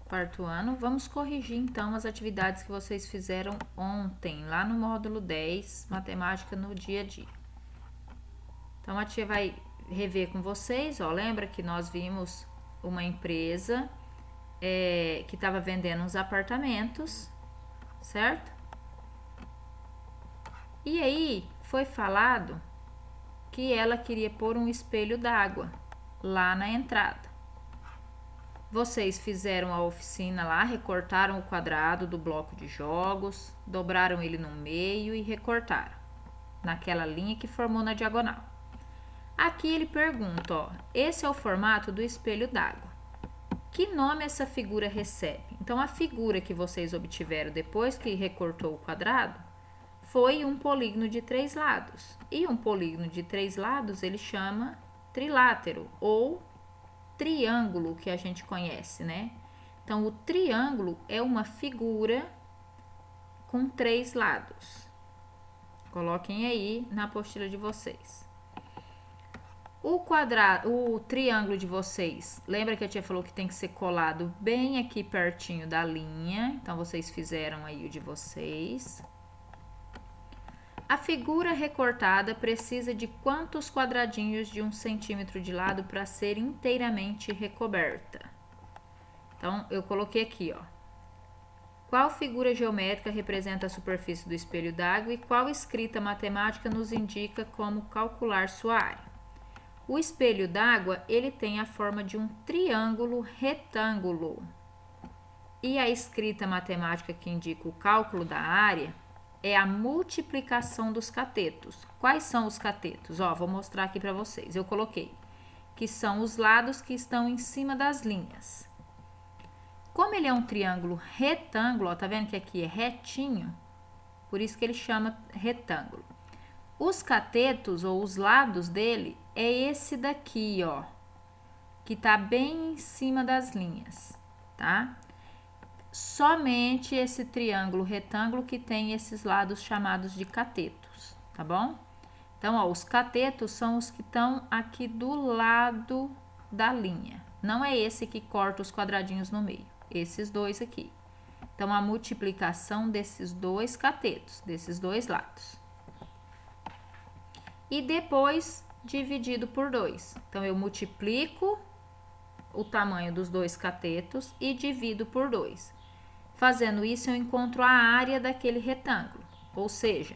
quarto ano. Vamos corrigir então as atividades que vocês fizeram ontem, lá no módulo 10, matemática no dia a dia. Então a tia vai rever com vocês, ó, lembra que nós vimos uma empresa que estava vendendo uns apartamentos, certo? E aí foi falado que ela queria pôr um espelho d'água lá na entrada. Vocês fizeram a oficina lá, recortaram o quadrado do bloco de jogos, dobraram ele no meio e recortaram naquela linha que formou na diagonal. Aqui ele pergunta, ó, esse é o formato do espelho d'água. Que nome essa figura recebe? Então, a figura que vocês obtiveram depois que recortou o quadrado foi um polígono de 3 lados. E um polígono de 3 lados ele chama trilátero ou triângulo, que a gente conhece, né? Então, o triângulo é uma figura com 3 lados. Coloquem aí na apostila de vocês. O triângulo de vocês, lembra que a tia falou que tem que ser colado bem aqui pertinho da linha? Então, vocês fizeram aí o de vocês. A figura recortada precisa de quantos quadradinhos de 1 centímetro de lado para ser inteiramente recoberta? Então, eu coloquei aqui, ó. Qual figura geométrica representa a superfície do espelho d'água e qual escrita matemática nos indica como calcular sua área? O espelho d'água, ele tem a forma de um triângulo retângulo. E a escrita matemática que indica o cálculo da área é a multiplicação dos catetos. Quais são os catetos? Ó, vou mostrar aqui para vocês. Eu coloquei que são os lados que estão em cima das linhas. Como ele é um triângulo retângulo, ó, tá vendo que aqui é retinho? Por isso que ele chama retângulo. Os catetos, ou os lados dele, é esse daqui, ó, que tá bem em cima das linhas, tá? Somente esse triângulo retângulo que tem esses lados chamados de catetos, tá bom? Então, ó, os catetos são os que estão aqui do lado da linha. Não é esse que corta os quadradinhos no meio, esses dois aqui. Então, a multiplicação desses dois catetos, desses dois lados. E depois dividido por 2. Então, eu multiplico o tamanho dos dois catetos e divido por 2. Fazendo isso, eu encontro a área daquele retângulo, ou seja,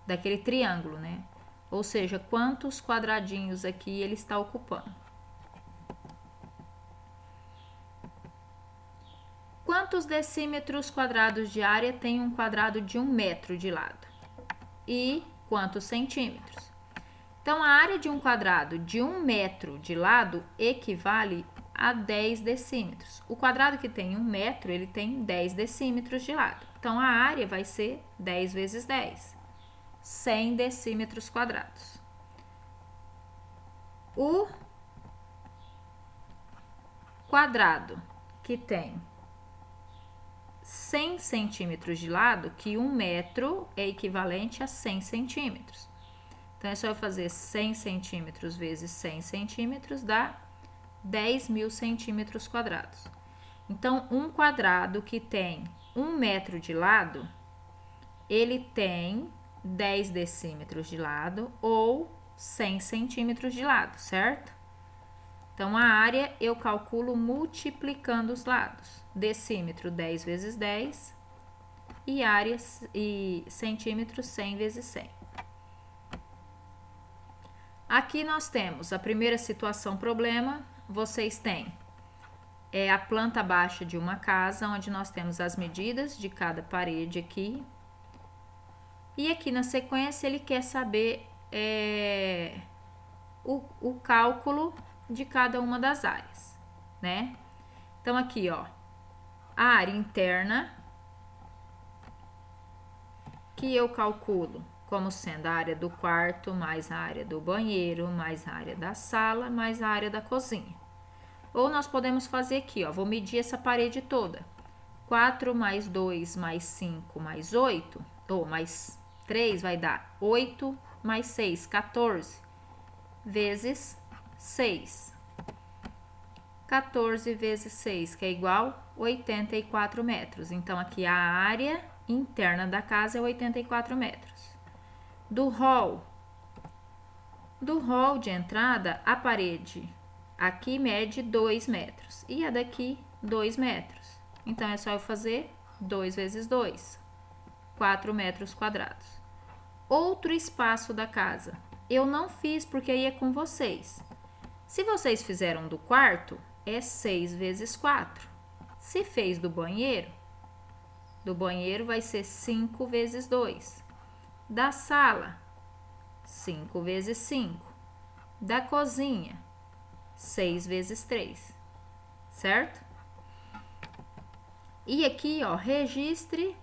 daquele triângulo, né? Ou seja, quantos quadradinhos aqui ele está ocupando. Quantos decímetros quadrados de área tem um quadrado de 1 metro de lado? E quantos centímetros? Então, a área de um quadrado de 1 metro de lado equivale a 10 decímetros. O quadrado que tem 1 metro, ele tem 10 decímetros de lado. Então, a área vai ser 10 vezes 10, 100 decímetros quadrados. O quadrado que tem 100 centímetros de lado, que 1 metro é equivalente a 100 centímetros. Então, é só eu fazer 100 centímetros vezes 100 centímetros, dá 10.000 centímetros quadrados. Então, um quadrado que tem 1 metro de lado, ele tem 10 decímetros de lado ou 100 centímetros de lado, certo? Então, a área eu calculo multiplicando os lados. Decímetro, 10 vezes 10, e área e centímetro, 100 vezes 100. Aqui nós temos a primeira situação problema, vocês têm a planta baixa de uma casa, onde nós temos as medidas de cada parede aqui. E aqui na sequência ele quer saber o cálculo de cada uma das áreas, né? Então aqui, ó, a área interna, que eu calculo como sendo a área do quarto, mais a área do banheiro, mais a área da sala, mais a área da cozinha. Ou nós podemos fazer aqui, ó, vou medir essa parede toda. 4 mais 2 mais 5 mais 8, ou mais 3 vai dar 8 mais 6, 14, vezes 6. 14 vezes 6, que é igual a 84 metros. Então, aqui a área interna da casa é 84 metros. Do hall de entrada, a parede aqui mede 2 metros e a daqui 2 metros. Então, é só eu fazer 2 vezes 2, 4 metros quadrados. Outro espaço da casa, eu não fiz porque aí é com vocês. Se vocês fizeram do quarto, é 6 vezes 4. Se fez do banheiro vai ser 5 vezes 2. Da sala, 5 vezes 5. Da cozinha, 6 vezes 3. Certo? E aqui, ó, registre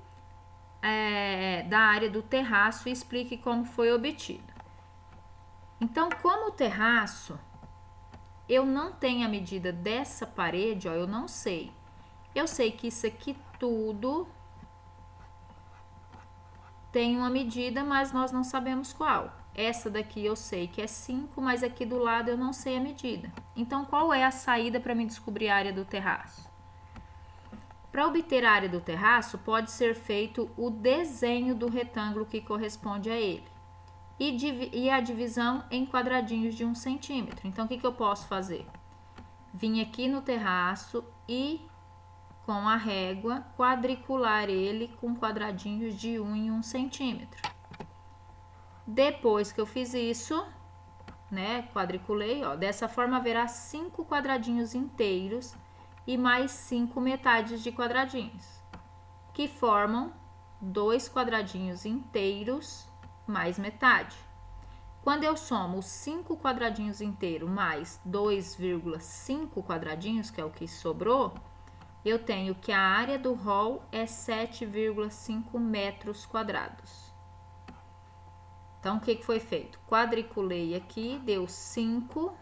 da área do terraço e explique como foi obtido. Então, como o terraço, eu não tenho a medida dessa parede, ó, eu não sei. Eu sei que isso aqui tudo tem uma medida, mas nós não sabemos qual. Essa daqui eu sei que é 5, mas aqui do lado eu não sei a medida. Então, qual é a saída para me descobrir a área do terraço? Para obter a área do terraço, pode ser feito o desenho do retângulo que corresponde a ele. E a divisão em quadradinhos de 1 centímetro. Então, o que eu posso fazer? Vim aqui no terraço e, com a régua, quadricular ele com quadradinhos de 1 em 1 centímetro. Depois que eu fiz isso, né, quadriculei, ó, dessa forma haverá 5 quadradinhos inteiros e mais 5 metades de quadradinhos, que formam 2 quadradinhos inteiros mais metade. Quando eu somo os 5 quadradinhos inteiros mais 2,5 quadradinhos, que é o que sobrou, eu tenho que a área do hall é 7,5 metros quadrados. Então, o que foi feito? Quadriculei aqui, deu 5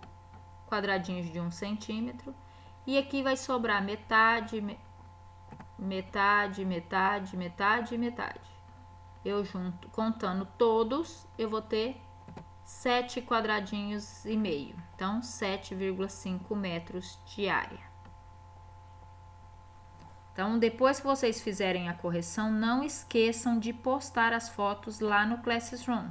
quadradinhos de 1 centímetro. E aqui vai sobrar metade, metade, metade, metade e metade. Eu junto, contando todos, eu vou ter 7 quadradinhos e meio. Então, 7,5 metros de área. Então, depois que vocês fizerem a correção, não esqueçam de postar as fotos lá no Classroom.